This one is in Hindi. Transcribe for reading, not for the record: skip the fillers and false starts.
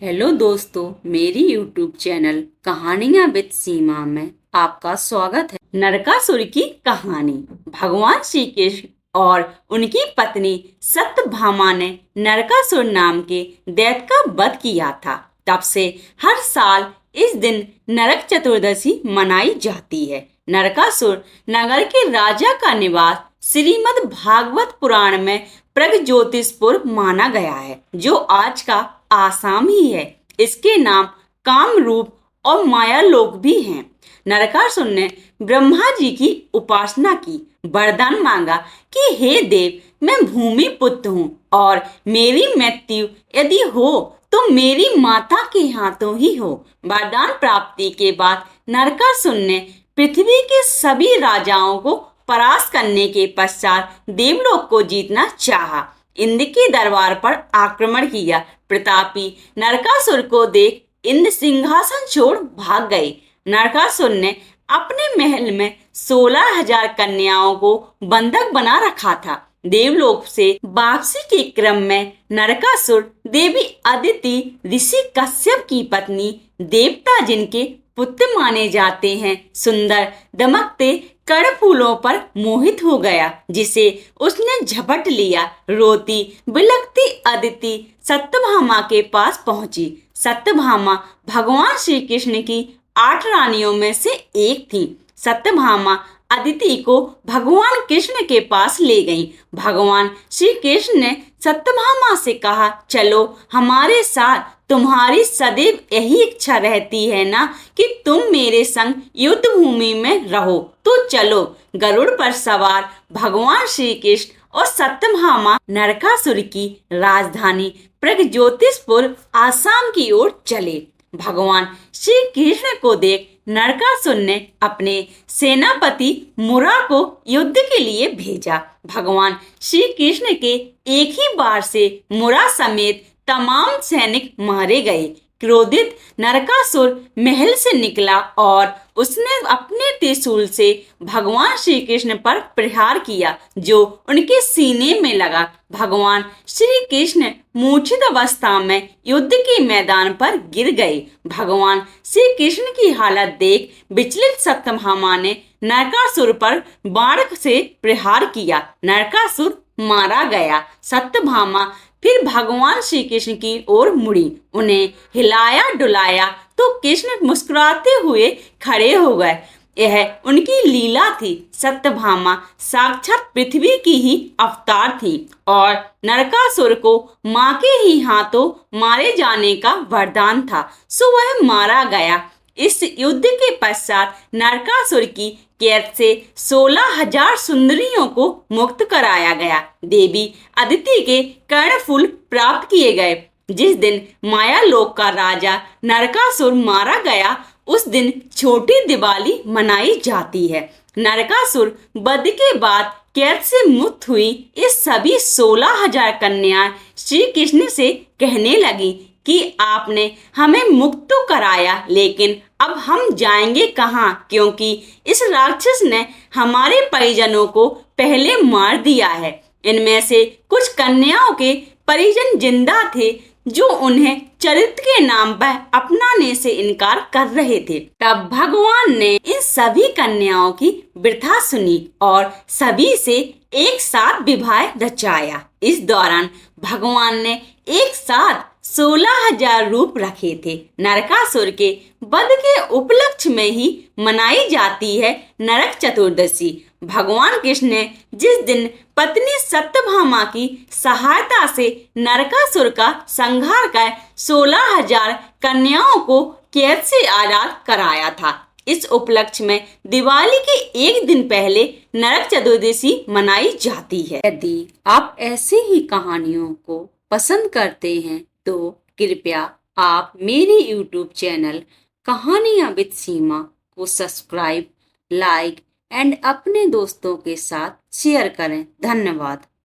हेलो दोस्तों, मेरी YouTube चैनल कहानियां विद सीमा में आपका स्वागत है। नरकासुर की कहानी। भगवान श्री कृष्ण और उनकी पत्नी सत्यभामा ने नरकासुर नाम के दैत्य का वध किया था। तब से हर साल इस दिन नरक चतुर्दशी मनाई जाती है। नरकासुर नगर के राजा का निवास श्रीमद् भागवत पुराण में प्रगज्योतिषपुर माना गया है, जो आज का आसाम ही है। इसके नाम कामरूप और मायालोक भी हैं। नरकासुर ने ब्रह्मा जी की उपासना की, वरदान मांगा कि हे देव, मैं भूमि पुत्र हूँ और मेरी मृत्यु यदि हो तो मेरी माता के हाथों ही हो। वरदान प्राप्ति के बाद नरकासुर ने पृथ्वी के सभी राजाओं को परास्त करने के पश्चात देवलोक को जीतना चाहा। इंद्र के दरबार पर आक्रमण किया। प्रतापी नरकासुर को देख इंद्र सिंहासन छोड़ भाग गए। नरकासुर ने अपने महल में 16,000 कन्याओं को बंधक बना रखा था। देवलोक से वापसी के क्रम में नरकासुर देवी अदिति ऋषि कश्यप की पत्नी, देवता जिनके पुत्र माने जाते हैं, सुंदर दमकते कर्णफूलों पर मोहित हो गया, जिसे उसने झपट लिया। रोती बिलखती अदिति सत्यभामा के पास पहुंची। सत्यभामा भगवान श्री कृष्ण की 8 रानियों में से एक थी। सत्यभामा अदिति को भगवान कृष्ण के पास ले गई। भगवान श्री कृष्ण ने सत्यभामा से कहा, चलो हमारे साथ। तुम्हारी सदैव यही इच्छा रहती है ना कि तुम मेरे संग युद्ध भूमि में रहो, तो चलो। गरुड़ पर सवार भगवान श्री कृष्ण और सत्यभामा नरकासुर की राजधानी प्रगज्योतिषपुर आसाम की ओर चले। भगवान श्री कृष्ण को देख नरकासुर ने अपने सेनापति मुरा को युद्ध के लिए भेजा। भगवान श्री कृष्ण के एक ही बार से मुरा समेत तमाम सैनिक मारे गए। क्रोधित नरकासुर महल से निकला और उसने अपने त्रिशूल से भगवान श्री कृष्ण पर प्रहार किया, जो उनके सीने में लगा। भगवान श्री कृष्ण मूर्छित अवस्था में युद्ध के मैदान पर गिर गए। भगवान श्री कृष्ण की हालत देख विचलित सत्यभामा ने नरकासुर पर बाण से प्रहार किया। नरकासुर मारा गया। सत्यभामा फिर भगवान श्री कृष्ण की ओर मुड़ी, उन्हें हिलाया डुलाया तो कृष्ण मुस्कुराते हुए खड़े हो गए। यह उनकी लीला थी। सत्यभामा साक्षात पृथ्वी की ही अवतार थी और नरकासुर को मां के ही हाथों मारे जाने का वरदान था, सो वह मारा गया। इस युद्ध के पश्चात नरकासुर की कैद से 16,000 सुंदरियों को मुक्त कराया गया। देवी अदिति के कर्णफूल प्राप्त किए गए। जिस दिन मायालोक का राजा नरकासुर मारा गया, उस दिन छोटी दिवाली मनाई जाती है। नरकासुर वध के बाद कैद से मुक्त हुई इस सभी 16,000 कन्याएं श्री कृष्ण से कहने लगी कि आपने हमें मुक्त तो कराया, लेकिन अब हम जाएंगे कहाँ, क्योंकि इस राक्षस ने हमारे परिजनों को पहले मार दिया है। इनमें से कुछ कन्याओं के परिजन जिंदा थे, जो उन्हें चरित्र के नाम पर अपनाने से इनकार कर रहे थे। तब भगवान ने इन सभी कन्याओं की वृथा सुनी और सभी से एक साथ विवाह रचाया। इस दौरान भगवान ने एक साथ 16,000 रूप रखे थे। नरकासुर के वध के उपलक्ष्य में ही मनाई जाती है नरक चतुर्दशी। भगवान कृष्ण ने जिस दिन पत्नी सत्यभामा की सहायता से नरकासुर का संहार कर 16,000 कन्याओं को कैद से आजाद कराया था, इस उपलक्ष्य में दिवाली के एक दिन पहले नरक चतुर्दशी मनाई जाती है। यदि आप ऐसी ही कहानियों को पसंद करते हैं तो कृपया आप मेरे YouTube चैनल कहानियां विद सीमा को सब्सक्राइब, लाइक एंड अपने दोस्तों के साथ शेयर करें। धन्यवाद।